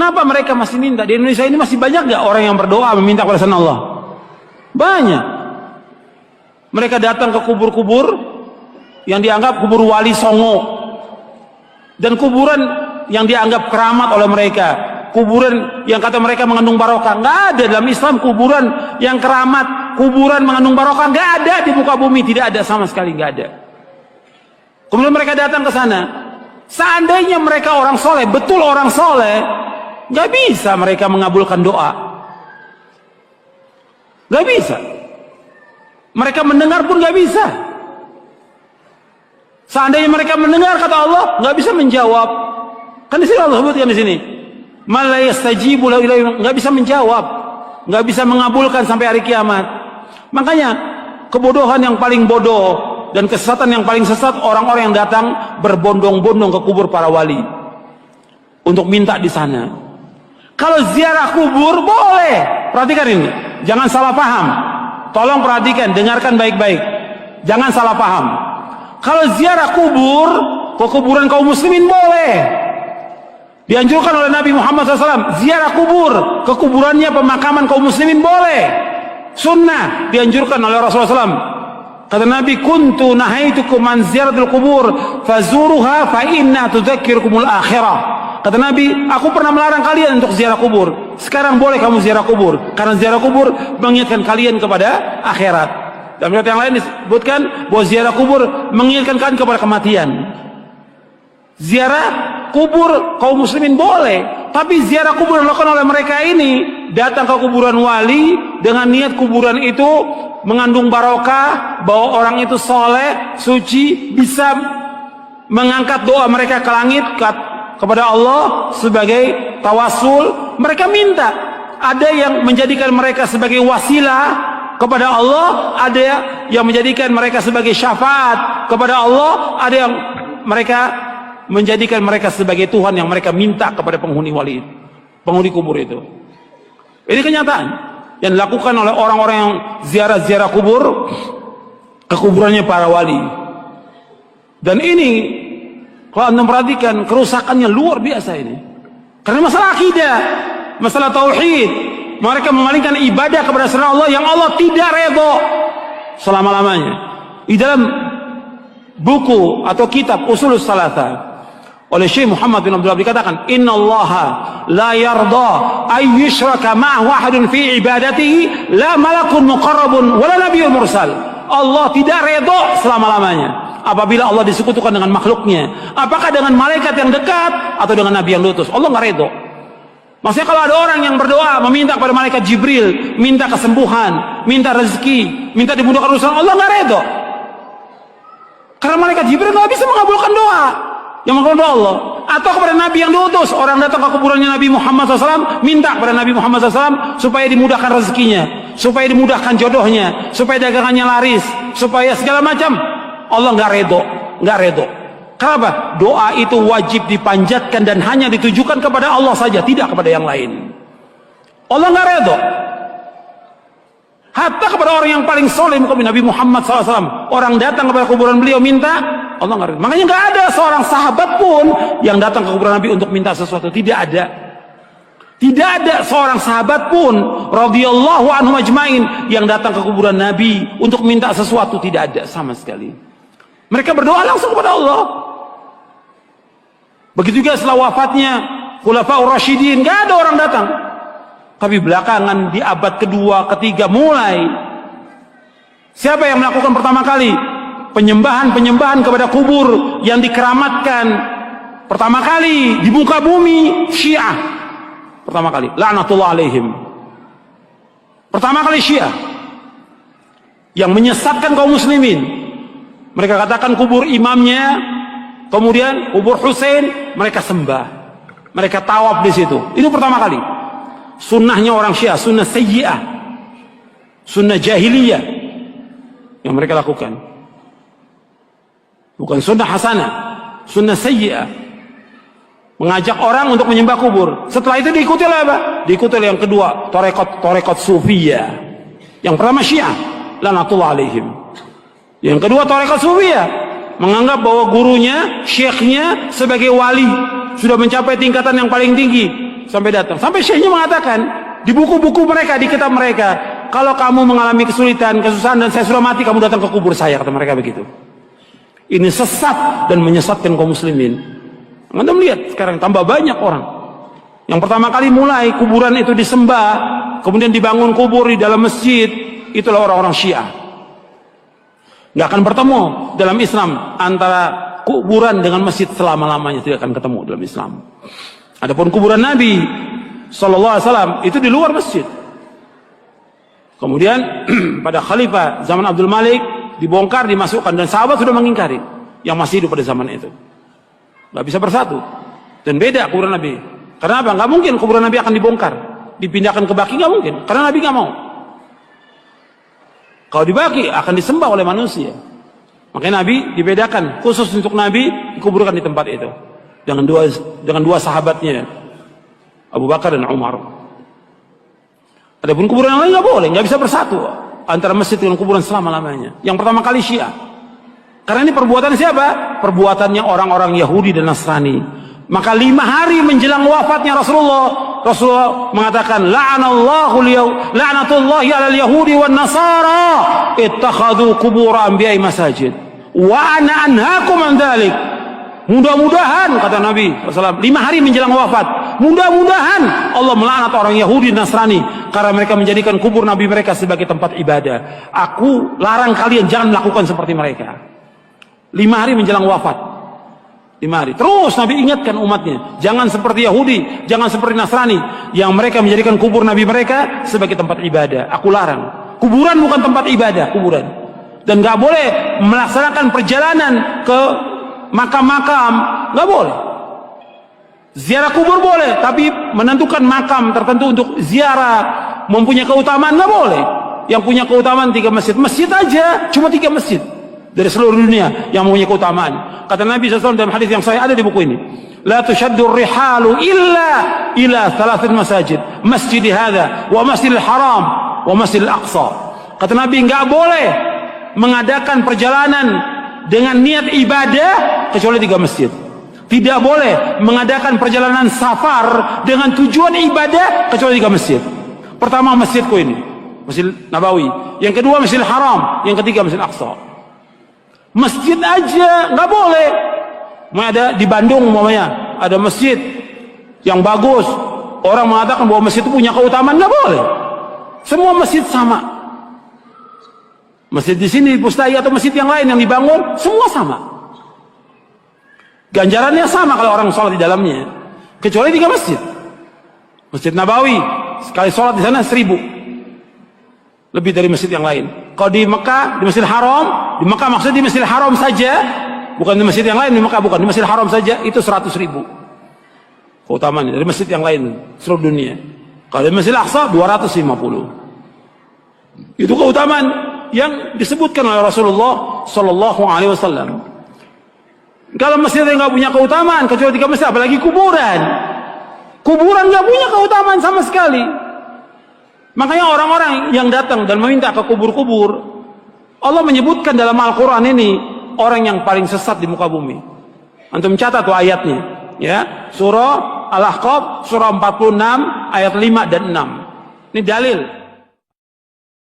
Kenapa mereka masih minta? Di Indonesia ini masih banyak gak orang yang berdoa meminta kepada selain Allah? Banyak. Mereka datang ke kubur-kubur yang dianggap kubur wali songo, dan kuburan yang dianggap keramat oleh mereka, kuburan yang kata mereka mengandung barokah. Nggak ada dalam Islam kuburan yang keramat, kuburan mengandung barokah, nggak ada di muka bumi, tidak ada sama sekali, nggak ada. Kemudian mereka datang ke sana. Seandainya mereka orang soleh, betul orang soleh, nggak bisa mereka mengabulkan doa, nggak bisa. Mereka mendengar pun nggak bisa. Seandainya mereka mendengar kata Allah, nggak bisa menjawab. Kan di sini Allah sebutkan di sini, "Mala yastajibu lahu ilaihi", nggak bisa menjawab, nggak bisa mengabulkan sampai hari kiamat. Makanya kebodohan yang paling bodoh dan kesesatan yang paling sesat orang-orang yang datang berbondong-bondong ke kubur para wali untuk minta di sana. Kalau ziarah kubur boleh, perhatikan ini, jangan salah paham. Tolong perhatikan, dengarkan baik-baik, jangan salah paham. Kalau ziarah kubur ke kuburan kaum muslimin boleh, dianjurkan oleh Nabi Muhammad SAW. Ziarah kubur ke kuburannya pemakaman kaum muslimin boleh, sunnah, dianjurkan oleh Rasulullah SAW. Kata Nabi, kuntu nahaitukum an ziyaratul kubur fazuruha fa inna tudzakirukumul akhirah. Kata Nabi, aku pernah melarang kalian untuk ziarah kubur, sekarang boleh kamu ziarah kubur, karena ziarah kubur mengingatkan kalian kepada akhirat. Dalam riwayat yang lain disebutkan bahwa ziarah kubur mengingatkan kalian kepada kematian. Ziarah kubur kaum muslimin boleh, tapi ziarah kubur yang dilakukan oleh mereka ini, datang ke kuburan wali dengan niat kuburan itu mengandung barokah, bahwa orang itu soleh, suci, bisa mengangkat doa mereka ke langit kepada Allah sebagai tawasul. Mereka minta, ada yang menjadikan mereka sebagai wasilah kepada Allah, ada yang menjadikan mereka sebagai syafaat kepada Allah, ada yang mereka menjadikan mereka sebagai Tuhan yang mereka minta kepada penghuni wali, penghuni kubur itu. Ini kenyataan yang dilakukan oleh orang-orang yang ziarah-ziarah kubur ke kuburannya para wali. Dan ini kalau anda perhatikan, kerusakannya luar biasa ini. Karena masalah akidah, masalah tauhid, mereka memalingkan ibadah kepada selain Allah yang Allah tidak redha selama-lamanya. Di dalam buku atau kitab Ushulus Tsalatsa oleh Syekh Muhammad bin Abdul Wahhab dikatakan, innallaha la yarda ay yushraka ma'ahu ahadun fi ibadatihi, la malakun muqarrabun wala nabiyyun mursal. Allah tidak redha selama-lamanya apabila Allah disekutukan dengan makhluknya, apakah dengan malaikat yang dekat atau dengan nabi yang diutus. Allah nggak redha. Maksudnya kalau ada orang yang berdoa meminta kepada malaikat Jibril, minta kesembuhan, minta rezeki, minta dimudahkan urusan, Allah nggak redha. Karena malaikat Jibril nggak bisa mengabulkan doa yang mengabulkan doa Allah. Atau kepada nabi yang diutus, orang datang ke kuburannya Nabi Muhammad SAW, minta kepada Nabi Muhammad SAW supaya dimudahkan rezekinya, supaya dimudahkan jodohnya, supaya dagangannya laris, supaya segala macam. Allah nggak redha, nggak redha. Kenapa? Doa itu wajib dipanjatkan dan hanya ditujukan kepada Allah saja, tidak kepada yang lain. Allah nggak redha. Hatta kepada orang yang paling soleh, Nabi Muhammad SAW, orang datang kepada kuburan beliau minta, Allah nggak redha. Makanya nggak ada seorang sahabat pun yang datang ke kuburan Nabi untuk minta sesuatu, tidak ada. Tidak ada seorang sahabat pun radhiyallahu anhum ajmain yang datang ke kuburan Nabi untuk minta sesuatu, tidak ada sama sekali. Mereka berdoa langsung kepada Allah. Begitu juga setelah wafatnya Khulafaur Rasyidin, nggak ada orang datang. Tapi belakangan di abad kedua, ketiga mulai, siapa yang melakukan pertama kali penyembahan kepada kubur yang dikeramatkan pertama kali di muka bumi? Syiah. Pertama kali, laknatullah alaihim. Pertama kali Syiah yang menyesatkan kaum muslimin. Mereka katakan kubur imamnya, kemudian kubur Husain mereka sembah, mereka tawaf di situ. Itu pertama kali. Sunnahnya orang Syiah, sunnah sayyi'ah, sunnah jahiliyah yang mereka lakukan. Bukan sunnah hasanah, sunnah sayyi'ah. Mengajak orang untuk menyembah kubur. Setelah itu diikuti oleh apa? Diikuti oleh yang kedua, tarekat sufiyah. Yang pertama Syiah, laknatullah alaihim. Yang kedua tarekat sufiyah, menganggap bahwa gurunya, syekhnya sebagai wali, sudah mencapai tingkatan yang paling tinggi, sampai datang. Sampai syekhnya mengatakan di buku-buku mereka, di kitab mereka, kalau kamu mengalami kesulitan, kesusahan dan saya sudah mati, kamu datang ke kubur saya, kata mereka begitu. Ini sesat dan menyesatkan kaum muslimin. Anda melihat sekarang tambah banyak orang yang pertama kali mulai kuburan itu disembah, kemudian dibangun kubur di dalam masjid, itulah orang-orang Syiah. Nggak akan bertemu dalam Islam antara kuburan dengan masjid selama-lamanya, tidak akan ketemu dalam Islam. Adapun kuburan Nabi sallallahu alaihi wasallam itu di luar masjid. Kemudian pada khalifah zaman Abdul Malik dibongkar, dimasukkan, dan sahabat sudah mengingkari yang masih hidup pada zaman itu. Nggak bisa bersatu dan beda kuburan Nabi. Karena apa? Nggak mungkin kuburan Nabi akan dibongkar, dipindahkan ke Baqi, nggak mungkin. Karena Nabi nggak mau. Kalau di Baqi akan disembah oleh manusia. Makanya Nabi dibedakan khusus untuk Nabi dikuburkan di tempat itu dengan dua sahabatnya, Abu Bakar dan Umar. Adapun kuburan yang lain nggak boleh, nggak bisa bersatu antara masjid dengan kuburan selama-lamanya. Yang pertama kali Syiah. Karena ini perbuatan siapa? Perbuatannya orang-orang Yahudi dan Nasrani. Maka 5 hari menjelang wafatnya Rasulullah mengatakan, la'natullahi 'alal yahudi wan nasara ittakhadhu qubur anbiya'i masajid wa ana anhaakum an dzalik. Mudah-mudahan, kata Nabi SAW, 5 hari menjelang wafat, mudah-mudahan Allah melaknat orang Yahudi dan Nasrani karena mereka menjadikan kubur Nabi mereka sebagai tempat ibadah. Aku larang kalian jangan melakukan seperti mereka. 5 hari menjelang wafat, 5 hari. Terus Nabi ingatkan umatnya, jangan seperti Yahudi, jangan seperti Nasrani yang mereka menjadikan kubur Nabi mereka sebagai tempat ibadah. Aku larang. Kuburan bukan tempat ibadah, kuburan. Dan gak boleh melaksanakan perjalanan ke makam-makam, nggak boleh. Ziarah kubur boleh, tapi menentukan makam tertentu untuk ziarah mempunyai keutamaan nggak boleh. Yang punya keutamaan 3 masjid, masjid aja, cuma 3 masjid dari seluruh dunia yang mempunyai keutamaan. Kata Nabi SAW dalam hadis yang saya ada di buku ini, la tushaddur rihalu illa ila 3 masajid, masjid hadza wa masjidil haram wa masjidil aqsa. Kata Nabi, nggak boleh mengadakan perjalanan dengan niat ibadah kecuali 3 masjid. Tidak boleh mengadakan perjalanan safar dengan tujuan ibadah kecuali 3 masjid. Pertama masjidku ini, Masjid Nabawi. Yang kedua Masjidil Haram. Yang ketiga Masjid Aqsa. Masjid aja nggak boleh. Ada di Bandung umpamanya ada masjid yang bagus, orang mengatakan bahwa masjid itu punya keutamaan, nggak boleh. Semua masjid sama. Masjid di sini, Pustai atau masjid yang lain yang dibangun, semua sama. Ganjarannya sama kalau orang sholat di dalamnya, kecuali 3 masjid. Masjid Nabawi, sekali sholat di sana 1000, lebih dari masjid yang lain. Kalau di Mekah, di Masjidil Haram, di Mekah maksudnya di Masjidil Haram saja, bukan di masjid yang lain. Di Mekah bukan, di Masjidil Haram saja itu 100.000 keutamaan dari masjid yang lain seluruh dunia. Kalau di Masjidil Aqsa 250. Itu keutamaan yang disebutkan oleh Rasulullah Sallallahu Alaihi Wasallam. Kalau masjid yang nggak punya keutamaan kecuali 3 masjid, apalagi kuburan. Kuburan nggak punya keutamaan sama sekali. Makanya orang-orang yang datang dan meminta ke kubur-kubur, Allah menyebutkan dalam Al-Quran ini orang yang paling sesat di muka bumi. Antum catat tuh ayatnya, ya, surah Al-Ahqaf surah 46 ayat 5 dan 6. Ini dalil.